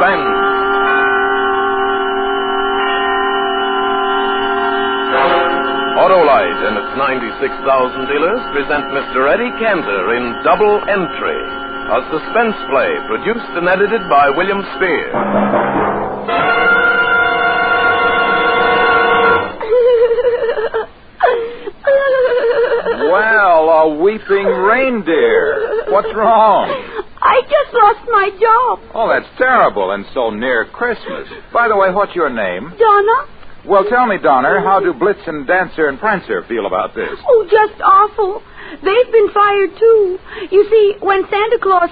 Suspense. Autolite and its 96,000 dealers present Mr. Eddie Cantor in Double Entry, a suspense play produced and edited by William Spear. Well, a weeping reindeer. What's wrong? I just lost my job. Oh, that's terrible, and so near Christmas. By the way, what's your name? Donna? Well, tell me, Donner, how do Blitzen, Dancer, and Prancer feel about this? Oh, just awful. They've been fired, too. You see, when Santa Claus,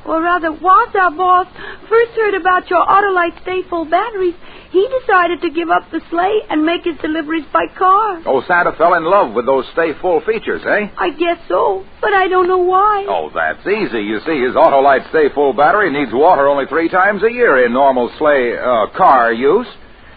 was our boss, first heard about your Autolite Stay Full batteries, he decided to give up the sleigh and make his deliveries by car. Oh, Santa fell in love with those Stay Full features, eh? I guess so, but I don't know why. Oh, that's easy. You see, his Autolite Stay Full battery needs water only 3 times a year in normal car use.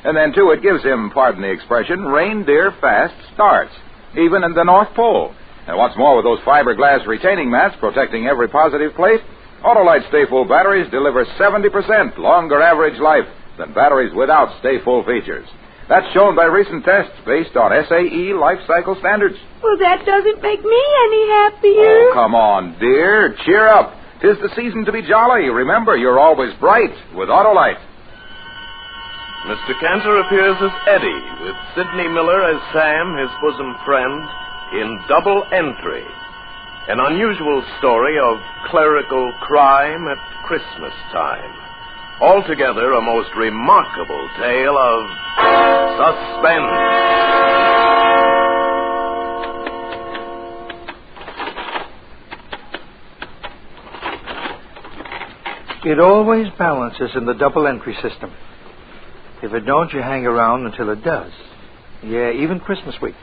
And then, too, it gives him, pardon the expression, reindeer fast starts, even in the North Pole. And what's more, with those fiberglass retaining mats protecting every positive plate, Autolite Stay Full batteries deliver 70% longer average life than batteries without Stay Full features. That's shown by recent tests based on SAE life cycle standards. Well, that doesn't make me any happier. Oh, come on, dear. Cheer up. 'Tis the season to be jolly. Remember, you're always bright with Autolite. Mr. Cantor appears as Eddie, with Sidney Miller as Sam, his bosom friend, in Double Entry, an unusual story of clerical crime at Christmas time. Altogether, a most remarkable tale of suspense. It always balances in the double entry system. If it don't, you hang around until it does. Yeah, even Christmas week.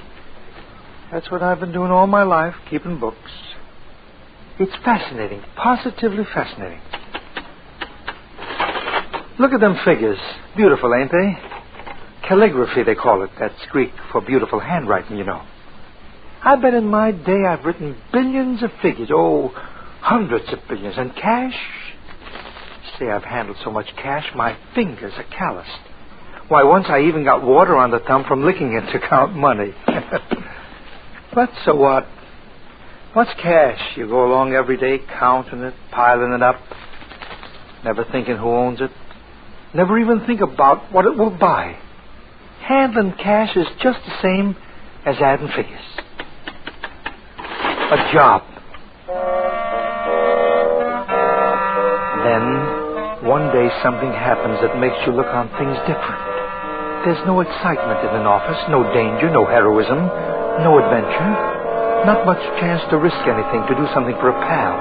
That's what I've been doing all my life, keeping books. It's fascinating, positively fascinating. Look at them figures. Beautiful, ain't they? Calligraphy, they call it. That's Greek for beautiful handwriting, you know. I bet in my day I've written billions of figures. Oh, hundreds of billions. And cash? Say, I've handled so much cash, my fingers are calloused. Why, once I even got water on the thumb from licking it to count money. But so what? What's cash? You go along every day counting it, piling it up, never thinking who owns it, never even think about what it will buy. Handling cash is just the same as adding figures. A job. Then, one day something happens that makes you look on things different. There's no excitement in an office, no danger, no heroism, no adventure. Not much chance to risk anything, to do something for a pal.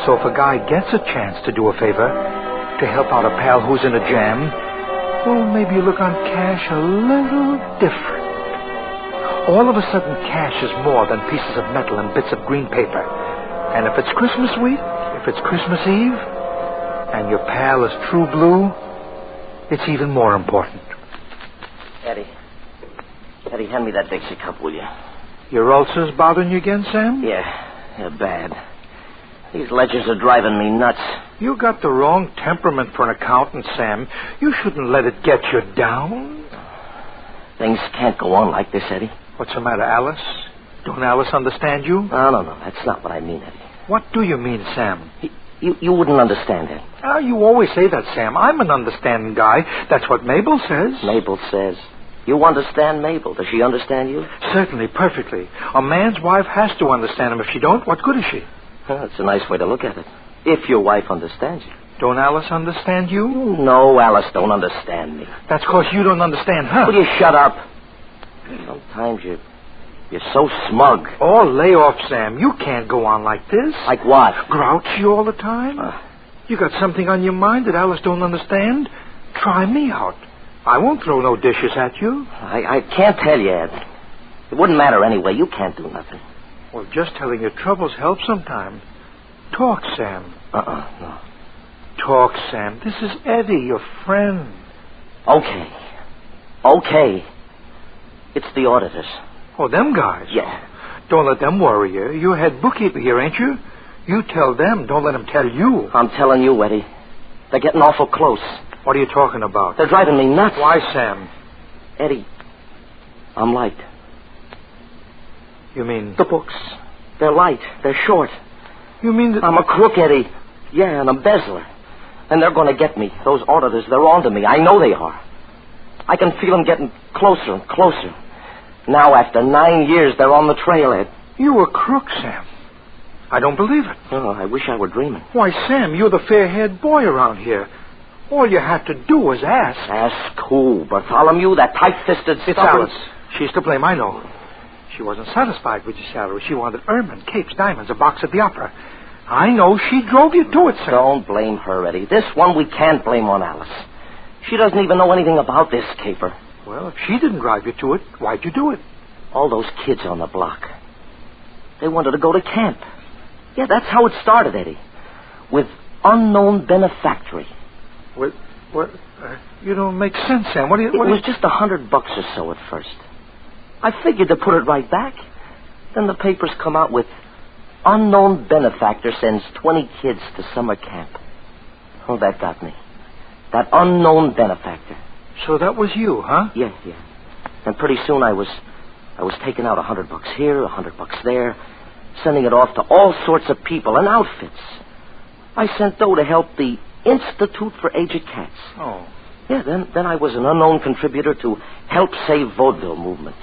So if a guy gets a chance to do a favor, to help out a pal who's in a jam, well, maybe you look on cash a little different. All of a sudden, cash is more than pieces of metal and bits of green paper. And if it's Christmas week, if it's Christmas Eve, and your pal is true blue, it's even more important. Eddie, hand me that Dixie cup, will you? Your ulcers bothering you again, Sam? Yeah, bad. These ledgers are driving me nuts. You got the wrong temperament for an accountant, Sam. You shouldn't let it get you down. Things can't go on like this, Eddie. What's the matter, Alice? Don't Alice understand you? No. That's not what I mean, Eddie. What do you mean, Sam? You wouldn't understand, Eddie. You always say that, Sam. I'm an understanding guy. That's what Mabel says. Mabel says. You understand Mabel. Does she understand you? Certainly, perfectly. A man's wife has to understand him. If she don't, what good is she? That's a nice way to look at it. If your wife understands you. Don't Alice understand you? No, Alice don't understand me. That's because you don't understand her. Will you shut up? Sometimes you're so smug. Oh, lay off, Sam. You can't go on like this. Like what? Grouchy all the time? You got something on your mind that Alice don't understand? Try me out. I won't throw no dishes at you. I can't tell you, Ed. It wouldn't matter anyway. You can't do nothing. Well, just telling your troubles helps sometimes. Talk, Sam. No. Talk, Sam. This is Eddie, your friend. Okay. It's the auditors. Oh, them guys? Yeah. Don't let them worry you. You're head bookkeeper here, ain't you? You tell them. Don't let them tell you. I'm telling you, Eddie. They're getting awful close. What are you talking about? They're driving me nuts. Why, Sam? Eddie, I'm light. You mean... The books. They're light. They're short. You mean that... I'm a crook, Eddie. Yeah, an embezzler. And they're going to get me. Those auditors, they're on to me. I know they are. I can feel them getting closer and closer. Now, after 9 years, they're on the trailhead. You a crook, Sam. I don't believe it. Oh, I wish I were dreaming. Why, Sam, you're the fair-haired boy around here. All you have to do is ask. Ask who? Bartholomew, that tight-fisted It's stubborn... Alice. She's to blame, I know. She wasn't satisfied with your salary. She wanted ermine, capes, diamonds, a box at the opera. I know. She drove you to it, Sam. Don't blame her, Eddie. This one we can't blame on Alice. She doesn't even know anything about this caper. Well, if she didn't drive you to it, why'd you do it? All those kids on the block. They wanted to go to camp. Yeah, that's how it started, Eddie. With unknown benefactory. What? You don't make sense, Sam. What do you... It was just $100 or so at first. I figured to put it right back. Then the papers come out with unknown benefactor sends 20 kids to summer camp. Oh, that got me. That unknown benefactor. So that was you, huh? Yeah. And pretty soon I was taking out $100 here, $100 there, sending it off to all sorts of people and outfits. I sent dough to help the Institute for Aged Cats. Oh. Yeah, then I was an unknown contributor to Help Save Vaudeville movement.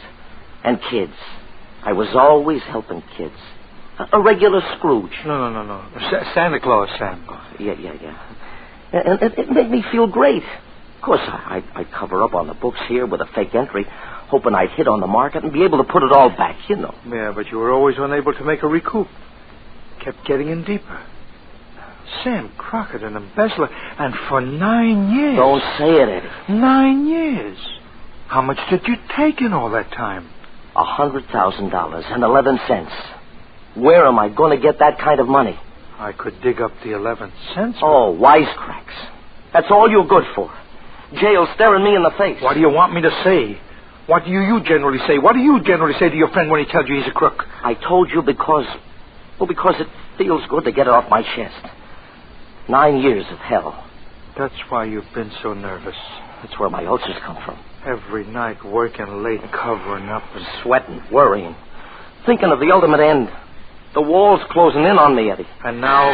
And kids. I was always helping kids. A regular Scrooge. No. Santa Claus, Sam. Yeah. And it made me feel great. Of course, I'd cover up on the books here with a fake entry, hoping I'd hit on the market and be able to put it all back, you know. Yeah, but you were always unable to make a recoup. Kept getting in deeper. Sam Crockett, an embezzler, and for 9 years. Don't say it, Eddie. 9 years. How much did you take in all that time? $100,000 and 11 cents. Where am I going to get that kind of money? I could dig up the 11 cents. Oh, wisecracks. That's all you're good for. Jail staring me in the face. What do you want me to say? What do you generally say? What do you generally say to your friend when he tells you he's a crook? I told you because it feels good to get it off my chest. 9 years of hell. That's why you've been so nervous. That's where my ulcers come from. Every night working late, covering up and... Sweating, worrying, thinking of the ultimate end. The wall's closing in on me, Eddie. And now...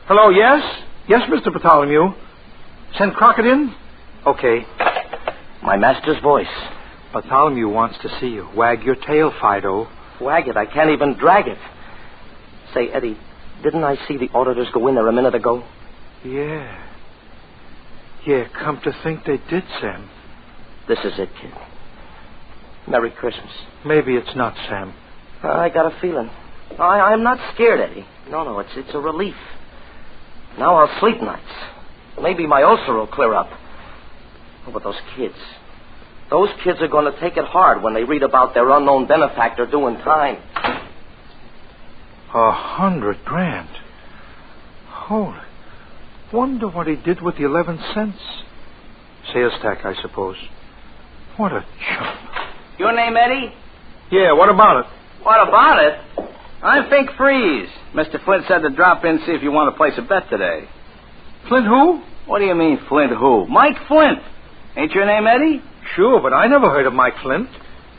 Hello, yes? Yes, Mr. Bartholomew. Send Crockett in? Okay. My master's voice. Bartholomew wants to see you. Wag your tail, Fido. Wag it. I can't even drag it. Say, Eddie, didn't I see the auditors go in there a minute ago? Yeah. Yeah, come to think they did, Sam. This is it, kid. Merry Christmas. Maybe it's not, Sam. I got a feeling. I'm not scared, Eddie. No, it's a relief. Now I'll sleep nights. Maybe my ulcer will clear up. Oh, but those kids are going to take it hard when they read about their unknown benefactor doing time. $100,000. Holy. Wonder what he did with the 11 cents. Sales tax, I suppose. What a chump. Your name, Eddie? Yeah, what about it? What about it? I'm Fink Freeze. Mr. Flint said to drop in and see if you want to place a bet today. Flint who? What do you mean, Flint who? Mike Flint. Ain't your name Eddie? Sure, but I never heard of Mike Flint.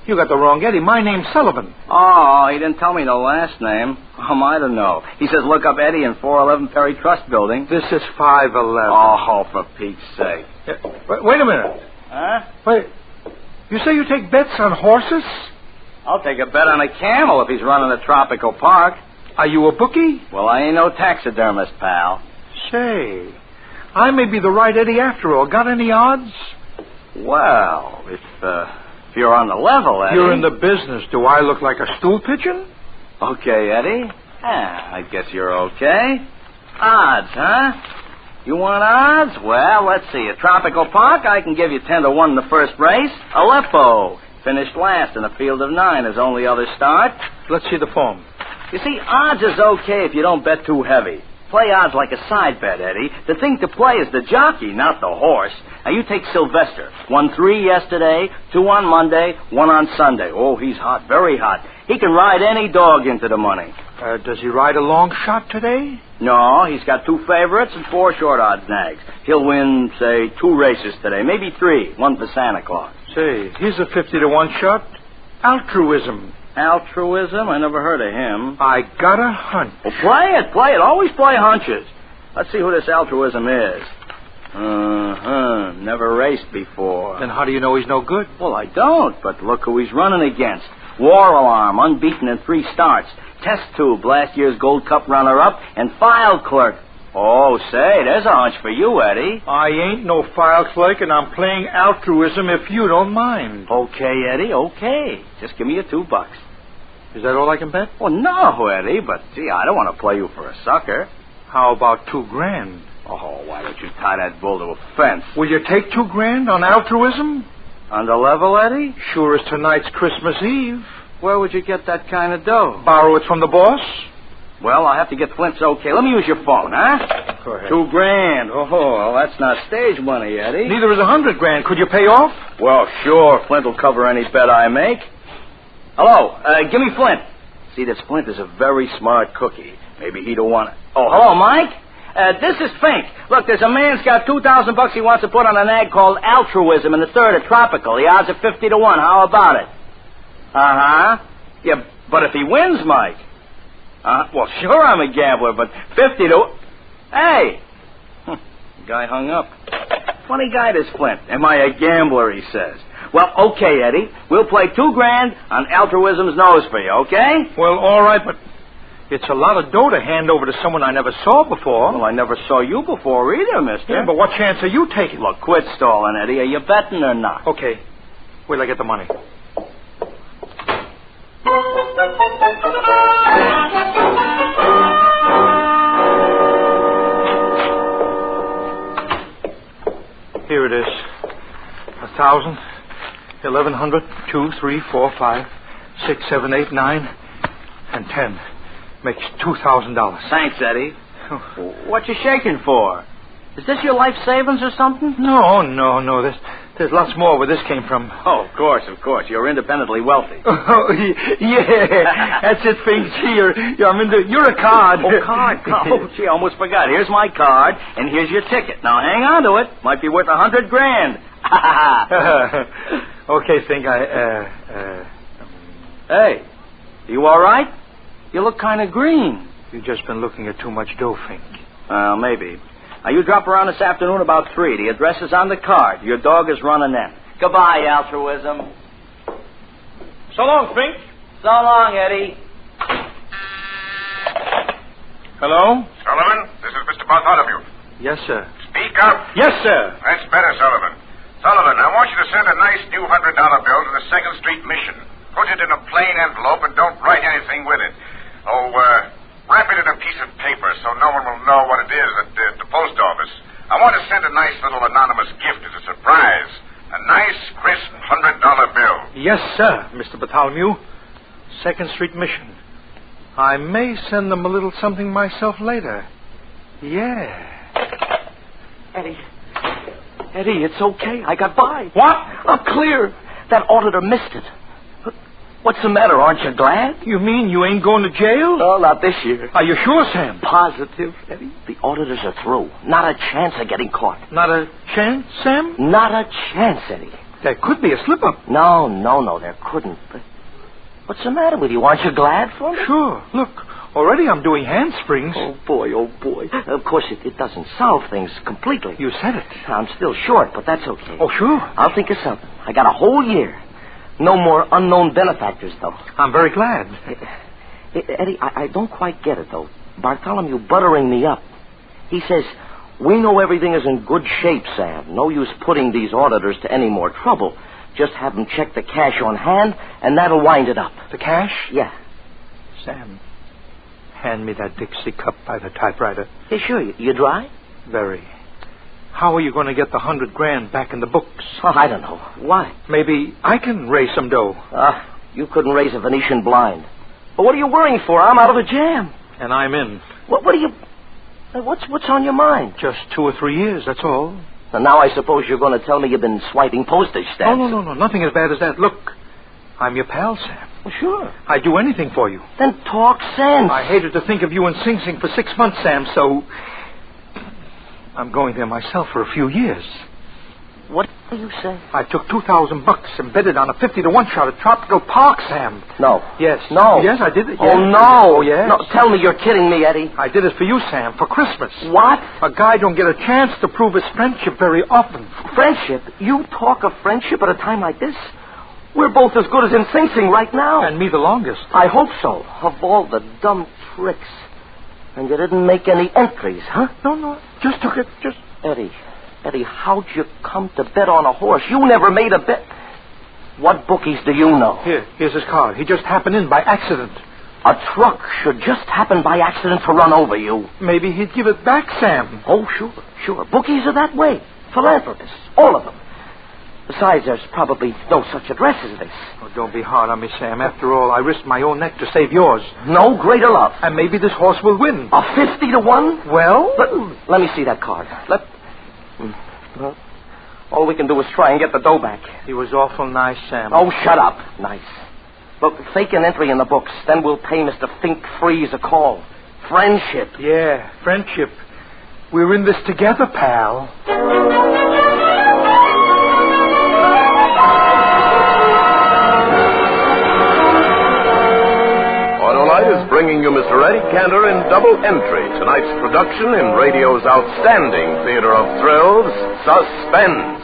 You got the wrong Eddie. My name's Sullivan. Oh, he didn't tell me the last name. How am I to know? He says look up Eddie in 411 Perry Trust Building. This is 511. Oh, for Pete's sake. Wait a minute. Huh? Wait. You say you take bets on horses? I'll take a bet on a camel if he's running a tropical park. Are you a bookie? Well, I ain't no taxidermist, pal. Say, I may be the right Eddie after all. Got any odds? Well, if you're on the level, Eddie. You're in the business. Do I look like a stool pigeon? Okay, Eddie. I guess you're okay. Odds, huh? You want odds? Well, let's see. A tropical park, I can give you 10-1 in the first race. Aleppo finished last in a field of 9 as only other start. Let's see the form. You see, odds is okay if you don't bet too heavy. Play odds like a side bet, Eddie. The thing to play is the jockey, not the horse. Now, you take Sylvester. Won 3 yesterday, 2 on Monday, 1 on Sunday. Oh, he's hot, very hot. He can ride any dog into the money. Does he ride a long shot today? No, he's got 2 favorites and 4 short odds nags. He'll win, say, 2 races today, maybe 3, one for Santa Claus. Say, here's a 50-to-1 shot. Altruism. Altruism? I never heard of him. I got a hunch. Well, play it. Always play hunches. Let's see who this altruism is. Never raced before. Then how do you know he's no good? Well, I don't, but look who he's running against. War Alarm, unbeaten in 3 starts. Test Tube, last year's Gold Cup runner-up, and File Clerk. Oh, say, there's a hunch for you, Eddie. I ain't no file clerk, and I'm playing altruism if you don't mind. Okay, Eddie, okay. Just give me your $2. Is that all I can bet? Well, no, Eddie, but, gee, I don't want to play you for a sucker. How about $2,000? Oh, why don't you tie that bull to a fence? Will you take $2,000 on altruism? On the level, Eddie? Sure as tonight's Christmas Eve. Where would you get that kind of dough? Borrow it from the boss? Well, I'll have to get Flint's okay. Let me use your phone, huh? Go ahead. $2,000. Oh, well, that's not stage money, Eddie. Neither is $100,000. Could you pay off? Well, sure. Flint will cover any bet I make. Hello. Give me Flint. See, this Flint is a very smart cookie. Maybe he don't want it. Oh, hello, Mike. This is Fink. Look, there's a man's got $2,000 he wants to put on an ad called Altruism in the 3rd at Tropical. The odds are 50-to-1. How about it? Uh-huh. Yeah, but if he wins, Mike. Well, sure I'm a gambler, but 50 to... Hey! The guy hung up. Funny guy, this Flint. Am I a gambler, he says. Well, okay, Eddie. We'll play $2,000 on Altruism's nose for you, okay? Well, all right, but it's a lot of dough to hand over to someone I never saw before. Well, I never saw you before either, mister. Yeah, but what chance are you taking? Look, quit stalling, Eddie. Are you betting or not? Okay. Wait till I get the money. Here it is. 1,000, 1,100, 2, 3, 4, 5, 6, 7, 8, 9, and 10. Makes $2,000. Thanks, Eddie. What you shaking for? Is this your life savings or something? No. There's lots more where this came from. Oh, of course. You're independently wealthy. Oh, yeah. That's it, Fink. Gee, you're a card. Oh, card. Oh, gee, I almost forgot. Here's my card, and here's your ticket. Now, hang on to it. Might be worth $100,000. Okay, Fink, Hey, you all right? You look kind of green. You've just been looking at too much dough, Fink. Maybe. Now, you drop around this afternoon about 3. The address is on the card. Your dog is running in. Goodbye, Altruism. So long, Fink. So long, Eddie. Hello? Sullivan, this is Mr. Bartholomew. Yes, sir. Speak up. Yes, sir. That's better, Sullivan. Sullivan, I want you to send a nice new $100 bill to the 2nd Street Mission. Put it in a plain envelope and don't write anything with it. Wrap it in a piece of paper so no one will know what it is at the post office. I want to send a nice little anonymous gift as a surprise. A nice, crisp $100 bill. Yes, sir, Mr. Bartholomew. 2nd Street Mission. I may send them a little something myself later. Yeah. Eddie, it's okay. I got by. What? I'm clear. That auditor missed it. What's the matter? Aren't you glad? You mean you ain't going to jail? No, not this year. Are you sure, Sam? Positive, Eddie. The auditors are through. Not a chance of getting caught. Not a chance, Sam? Not a chance, Eddie. There could be a slip-up. No, there couldn't. But what's the matter with you? Aren't you glad for me? Sure. Look, already I'm doing handsprings. Oh, boy. Of course, it doesn't solve things completely. You said it. I'm still short, but that's okay. Oh, sure. I'll think of something. I got a whole year. No more unknown benefactors, though. I'm very glad. Eddie, I don't quite get it, though. Bartholomew buttering me up. He says, we know everything is in good shape, Sam. No use putting these auditors to any more trouble. Just have them check the cash on hand, and that'll wind it up. The cash? Yeah. Sam, hand me that Dixie cup by the typewriter. Yeah, sure. You dry? Very. How are you going to get the $100,000 back in the books? Oh, I don't know. Why? Maybe I can raise some dough. You couldn't raise a Venetian blind. But what are you worrying for? I'm out of a jam. And I'm in. What are you... What's on your mind? Just 2 or 3 years, that's all. And now I suppose you're going to tell me you've been swiping postage stamps. Oh, no. Nothing as bad as that. Look, I'm your pal, Sam. Well, sure. I'd do anything for you. Then talk sense. I hated to think of you in Sing Sing for 6 months, Sam, so I'm going there myself for a few years. What do you say? I took $2,000 and bet it on a 50-to-1 shot at Tropical Park, Sam. No. Yes. No. Yes, I did it. Yes. Oh, no. Oh, yes. No, tell me you're kidding me, Eddie. I did it for you, Sam, for Christmas. What? A guy don't get a chance to prove his friendship very often. Friendship? You talk of friendship at a time like this? We're both as good as in Sing Sing right now. And me the longest. I hope so. Of all the dumb tricks. And you didn't make any entries, huh? No. Just took it. Just... Eddie, how'd you come to bet on a horse? You never made a bet. What bookies do you know? Here's his card. He just happened in by accident. A truck should just happen by accident to run over you. Maybe he'd give it back, Sam. Oh, sure. Bookies are that way. Philanthropists. All of them. Besides, there's probably no such address as this. Oh, don't be hard on me, Sam. After all, I risked my own neck to save yours. No greater love. And maybe this horse will win. A 50-to-1? Well? Let me see that card. Well, all we can do is try and get the dough back. He was awful nice, Sam. Oh, shut up. Nice. Look, fake an entry in the books. Then we'll pay Mr. Fink Freeze a call. Friendship. Yeah, friendship. We're in this together, pal. Autolite is bringing you Mr. Eddie Cantor in Double Entry, tonight's production in radio's outstanding theater of thrills, Suspense.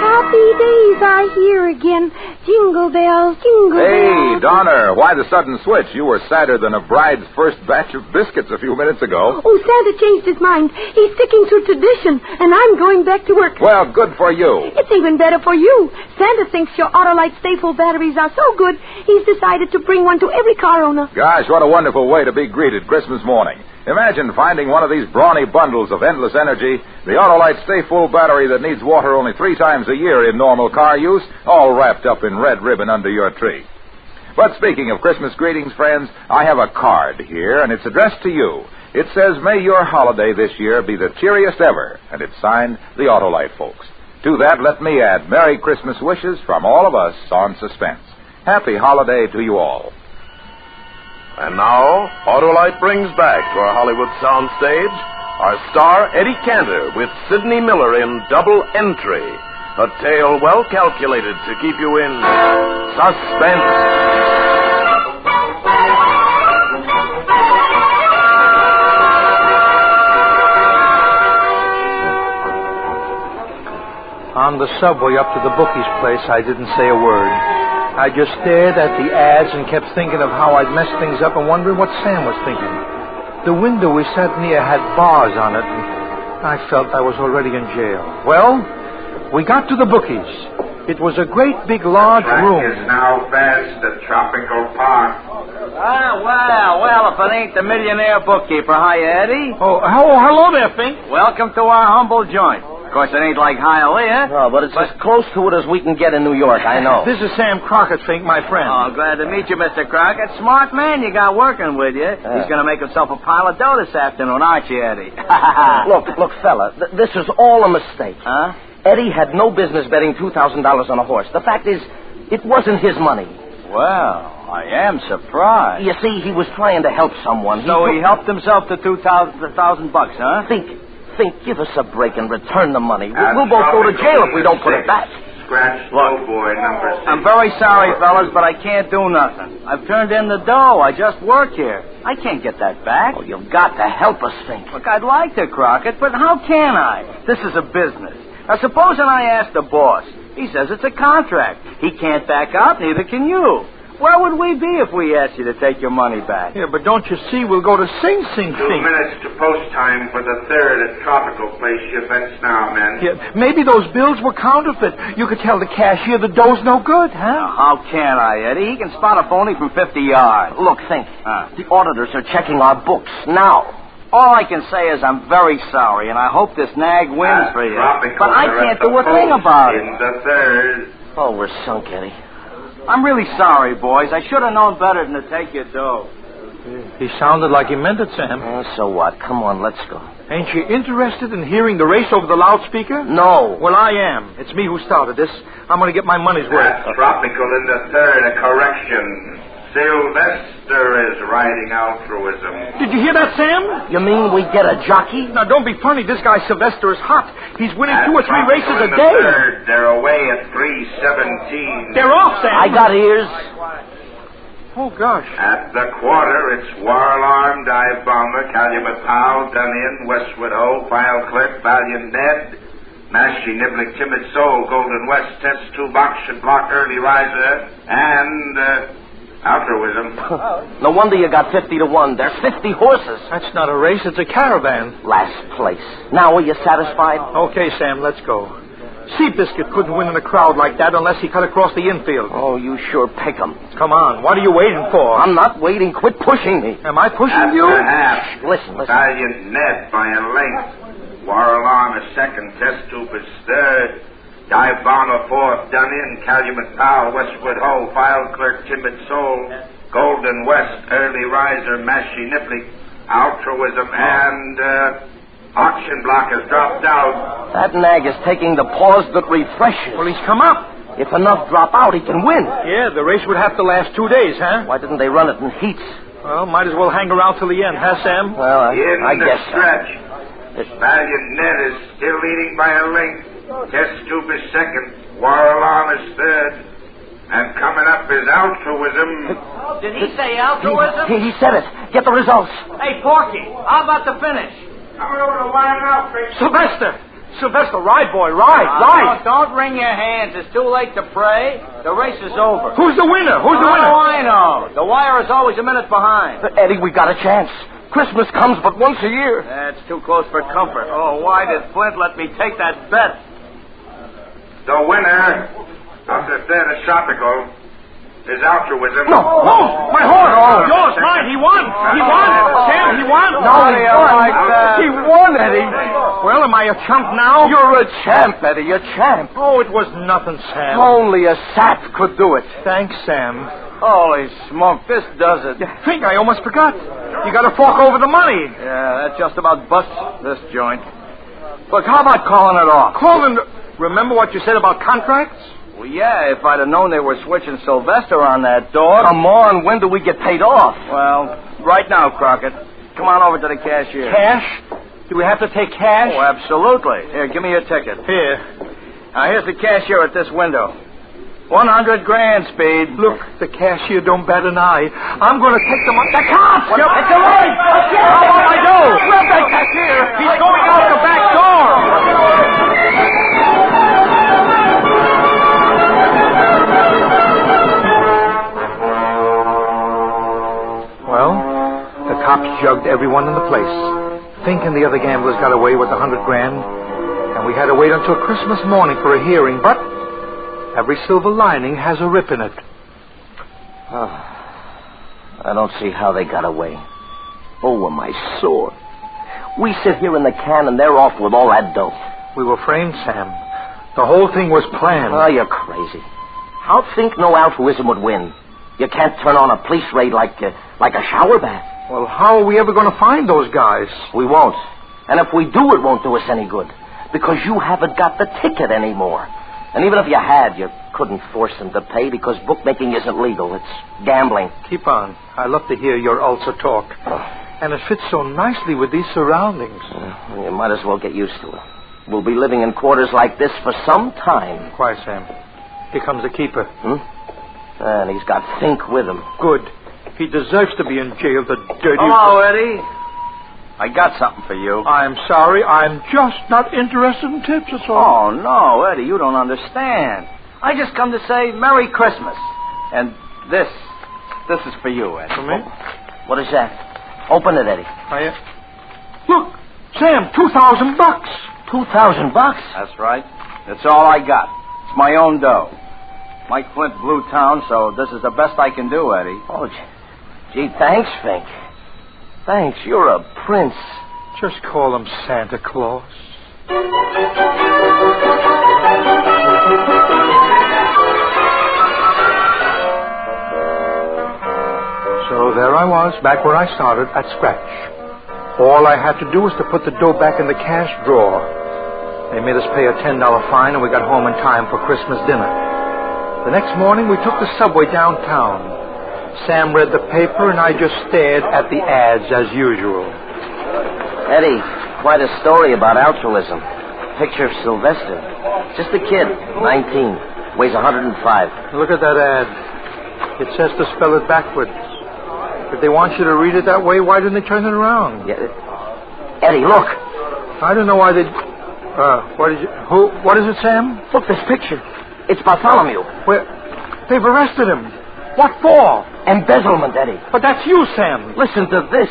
Happy days are here again. Jingle bells, jingle bells. Hey, Donner, why the sudden switch? You were sadder than a bride's first batch of biscuits a few minutes ago. Oh, Santa changed his mind. He's sticking to tradition, and I'm going back to work. Well, good for you. It's even better for you. Santa thinks your Autolite Stay-Full batteries are so good, he's decided to bring one to every car owner. Gosh, what a wonderful way to be greeted Christmas morning. Imagine finding one of these brawny bundles of endless energy, the Autolite Stay-Full battery that needs water only 3 times a year in normal car use, all wrapped up in red ribbon under your tree. But speaking of Christmas greetings, friends, I have a card here, and it's addressed to you. It says, "May your holiday this year be the cheeriest ever," and it's signed the Autolite folks. To that, let me add Merry Christmas wishes from all of us on Suspense. Happy holiday to you all. And now, Autolite brings back to our Hollywood soundstage our star, Eddie Cantor, with Sidney Miller in Double Entry, a tale well calculated to keep you in suspense. On the subway up to the bookie's place, I didn't say a word. I just stared at the ads and kept thinking of how I'd messed things up and wondering what Sam was thinking. The window we sat near had bars on it, and I felt I was already in jail. Well, we got to the bookies. It was a great big large room. Is now fast at Tropical Park. Well, if it ain't the millionaire bookkeeper. Hi, Eddie. Oh, hello there, Fink. Welcome to our humble joint. Of course, it ain't like Hialeah. No, but it's as close to it as we can get in New York, I know. This is Sam Crockett, Fink, my friend. Oh, glad to meet you, Mr. Crockett. Smart man you got working with you. He's going to make himself a pile of dough this afternoon, aren't you, Eddie? Look, fella, this is all a mistake. Huh? Eddie had no business betting $2,000 on a horse. The fact is, it wasn't his money. Well, I am surprised. You see, he was trying to help someone. So he helped himself to $2,000, huh? Think, give us a break and return the money. We'll both go to jail if we don't put it back. Scratch Boy number 6. I'm very sorry, fellas, but I can't do nothing. I've turned in the dough. I just work here. I can't get that back. Oh, you've got to help us, Fink. Look, I'd like to, Crockett, but how can I? This is a business. Now, supposing I ask the boss. He says it's a contract. He can't back out, neither can you. Where would we be if we asked you to take your money back? Yeah, but don't you see, we'll go to Sing Sing, 2 Fink. minutes to post time for the 3rd at Tropical. Place your bets now, men. Yeah, maybe those bills were counterfeit. You could tell the cashier the dough's no good, huh? Now, how can I, Eddie? He can spot a phony from 50 yards. Look, Fink. The auditors are checking our books now. All I can say is I'm very sorry, and I hope this nag wins for you. But I can't do a thing about it. In the 3rd. Oh, we're sunk, Eddie. I'm really sorry, boys. I should have known better than to take your dough. He sounded like he meant it, Sam. So what? Come on, let's go. Ain't you interested in hearing the race over the loudspeaker? No. Well, I am. It's me who started this. I'm going to get my money's worth. That's tropical in the third. A correction. Sylvester is riding altruism. Did you hear that, Sam? You mean we get a jockey? Now, don't be funny. This guy Sylvester is hot. He's winning That's 2 or 3 races tropical a in the day. third. They're away at 3:17. They're off, Sam. I got ears. Oh, gosh. At the quarter, it's War Alarm, Dive Bomber, Calumet Powell, Done In, Westwood Ho, File Clerk, Valiant Ned, Mashy Niblick, Timid Soul, Golden West, Test Tube, Auction Block, Early Riser, and altruism. No wonder you got 50 to 1. There's 50 horses. That's not a race. It's a caravan. Last place. Now are you satisfied? Okay, Sam, let's go. Seabiscuit couldn't win in a crowd like that unless he cut across the infield. Oh, you sure pick 'em. Come on. What are you waiting for? I'm not waiting. Quit pushing me. Am I pushing At you? the half, Listen. Valiant Ned by a length. War Alarm is second, Test Tube is third. Dive Bomber fourth, Done In, Calumet Powell, Westwood Ho, File Clerk, Timid Soul, Golden West, Early Riser, Mashy Niblick, Altruism, and Auction Block has dropped out. That nag is taking the pause that refreshes. Well, he's come up. If enough drop out, he can win. Yeah, the race would have to last 2 days, huh? Why didn't they run it in heats? Well, might as well hang around till the end, huh, Sam? Well, In I the guess so. stretch, Valiant Ned is still leading by a length. Test Tube is second. War Alarm is third. And coming up is Altruism. Did he say altruism? He said it. Get the results. Hey, Porky, how about the finish? Coming over the line now, Sylvester! Sylvester, ride, boy, ride. Don't wring your hands. It's too late to pray. The race is over. Who's the winner? Who's the How winner? do I know? The wire is always a minute behind. Eddie, we got a chance. Christmas comes but once a year. That's too close for comfort. Oh, why did Flint let me take that bet? The winner of the third is Tropical is Altruism. No, My horse! Yours, mine. He won. He won. Sam, he won. No, he won. He won, Eddie. Well, am I a chump now? You're a champ, Eddie, a champ. Oh, it was nothing, Sam. Only a sap could do it. Thanks, Sam. Holy smoke, this does it. Think, I almost forgot. You got to fork over the money. Yeah, that just about busts this joint. Look, how about calling it off? Colin, remember what you said about contracts? Well, yeah, if I'd have known they were switching Sylvester on that dog. Come on, when do we get paid off? Well, right now, Crockett. Come on over to the cashier. Cash? Do we have to take cash? Oh, absolutely. Here, give me your ticket. Here. Now, here's the cashier at this window. 100 grand, Speed. Look, the cashier don't bat an eye. I'm going to take the money. The cops! What? It's a race! How about I do? Grab that cashier! He's going out the back door! Well, the cops jugged everyone in the place. Fink and the other gamblers got away with 100 grand, and we had to wait until Christmas morning for a hearing, but every silver lining has a rip in it. Oh, I don't see how they got away. Oh, am I sore. We sit here in the can and they're off with all that dough. We were framed, Sam. The whole thing was planned. Oh, you're crazy. How'd think no altruism would win? You can't turn on a police raid like a shower bath. Well, how are we ever going to find those guys? We won't. And if we do, it won't do us any good. Because you haven't got the ticket anymore. And even if you had, you couldn't force them to pay because bookmaking isn't legal. It's gambling. Keep on. I love to hear your ulcer talk. And it fits so nicely with these surroundings. You might as well get used to it. We'll be living in quarters like this for some time. Quiet, Sam. Here comes the keeper. And he's got Fink with him. Good. He deserves to be in jail, the dirty... Hello, Eddie. I got something for you. I'm sorry. I'm just not interested in tips, that's all. Oh, no, Eddie, you don't understand. I just come to say Merry Christmas. And this is for you, Eddie. For me? What is that? Open it, Eddie. Look, Sam, $2,000. $2,000? That's right. That's all I got. It's my own dough. Mike Flint blew town, so this is the best I can do, Eddie. Oh, gee, thanks, Fink. Thanks, you're a prince. Just call him Santa Claus. So there I was, back where I started, at scratch. All I had to do was to put the dough back in the cash drawer. They made us pay a $10 fine, and we got home in time for Christmas dinner. The next morning, we took the subway downtown. Sam read the paper, and I just stared at the ads as usual. Eddie, quite a story about altruism. Picture of Sylvester. Just a kid, 19, weighs 105. Look at that ad. It says to spell it backwards. If they want you to read it that way, why didn't they turn it around? Yeah. Eddie, look. I don't know why they... what is it, Sam? Look, this picture. It's Bartholomew. Where? They've arrested him. What for? Embezzlement, Eddie. But that's you, Sam. Listen to this.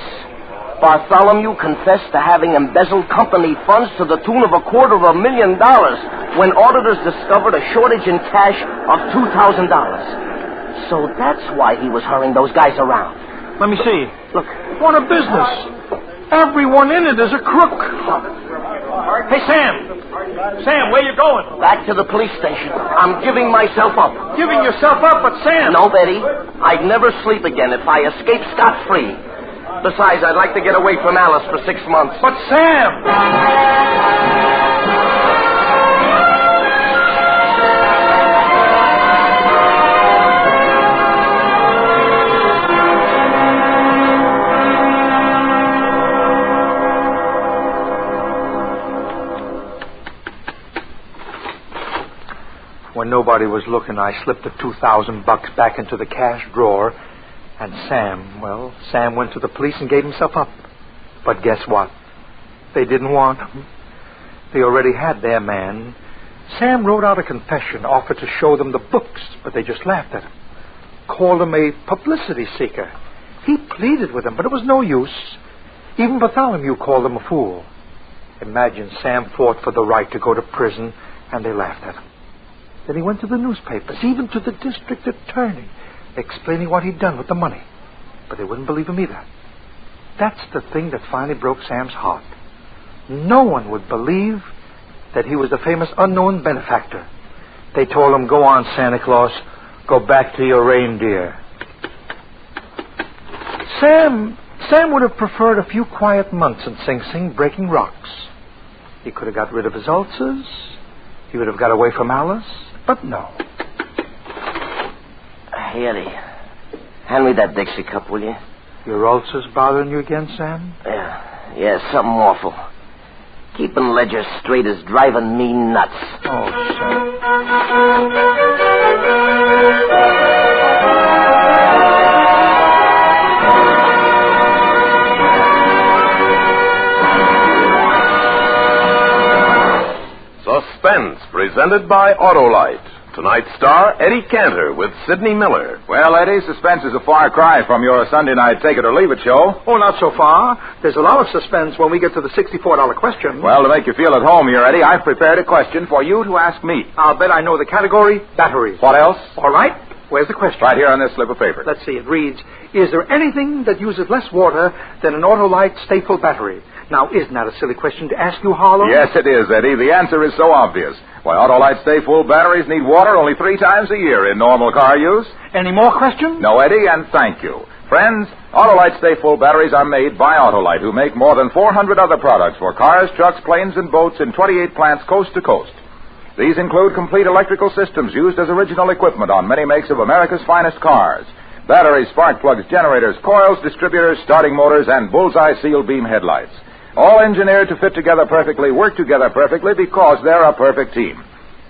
Bartholomew confessed to having embezzled company funds to the tune of $250,000 when auditors discovered a shortage in cash of $2,000. So that's why he was hurrying those guys around. Let me see. Look. What a business. Everyone in it is a crook. Hey, Sam. Sam, where you going? Back to the police station. I'm giving myself up. Giving yourself up, but Sam... No, Betty. I'd never sleep again if I escape scot-free. Besides, I'd like to get away from Alice for 6 months. But Sam... When nobody was looking, I slipped the $2,000 back into the cash drawer, and Sam went to the police and gave himself up. But guess what? They didn't want him. They already had their man. Sam wrote out a confession, offered to show them the books, but they just laughed at him. Called him a publicity seeker. He pleaded with them, but it was no use. Even Bartholomew called him a fool. Imagine Sam fought for the right to go to prison, and they laughed at him. Then he went to the newspapers, even to the district attorney, explaining what he'd done with the money. But they wouldn't believe him either. That's the thing that finally broke Sam's heart. No one would believe that he was the famous unknown benefactor. They told him, "Go on, Santa Claus. Go back to your reindeer." Sam would have preferred a few quiet months in Sing Sing breaking rocks. He could have got rid of his ulcers. He would have got away from Alice. But no. Hey, Eddie. Hand me that Dixie cup, will you? Your ulcers bothering you again, Sam? Yeah, something awful. Keeping ledger straight is driving me nuts. Oh, Sam. Suspense, presented by Autolite. Tonight's star, Eddie Cantor with Sidney Miller. Well, Eddie, Suspense is a far cry from your Sunday night take-it-or-leave-it show. Oh, not so far. There's a lot of suspense when we get to the $64 question. Well, to make you feel at home here, Eddie, I've prepared a question for you to ask me. I'll bet I know the category, batteries. What else? All right. Where's the question? Right here on this slip of paper. Let's see. It reads, is there anything that uses less water than an Autolite Stay-Full battery? Now, isn't that a silly question to ask you, Harlow? Yes, it is, Eddie. The answer is so obvious. Why, Autolite Stay-Full batteries need water only 3 times a year in normal car use. Any more questions? No, Eddie, and thank you. Friends, Autolite Stay-Full batteries are made by Autolite, who make more than 400 other products for cars, trucks, planes, and boats in 28 plants coast to coast. These include complete electrical systems used as original equipment on many makes of America's finest cars. Batteries, spark plugs, generators, coils, distributors, starting motors, and bullseye seal beam headlights. All engineered to fit together perfectly, work together perfectly, because they're a perfect team.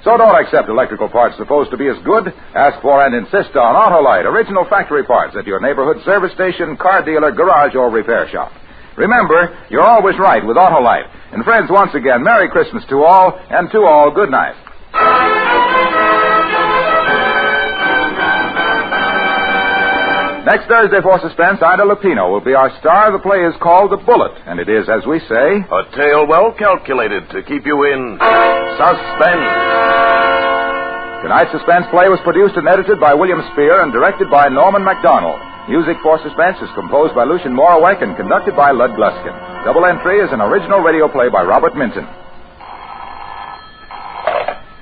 So don't accept electrical parts supposed to be as good. Ask for and insist on Autolite, original factory parts at your neighborhood service station, car dealer, garage, or repair shop. Remember, you're always right with Autolite. And friends, once again, Merry Christmas to all, and to all, good night. Next Thursday for Suspense, Ida Lupino will be our star. The play is called The Bullet, and it is, as we say, a tale well calculated to keep you in suspense. Tonight's Suspense play was produced and edited by William Spear and directed by Norman MacDonald. Music for Suspense is composed by Lucien Morawek and conducted by Lud Gluskin. Double Entry is an original radio play by Robert Minton.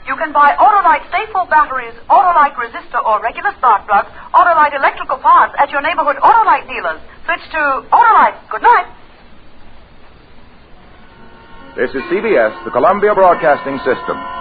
You can buy Autolite Stay-Full batteries, Autolite resistor or regular spark plugs, Autolite electrical parts at your neighborhood Autolite dealers. Switch to Autolite. Good night. This is CBS, the Columbia Broadcasting System.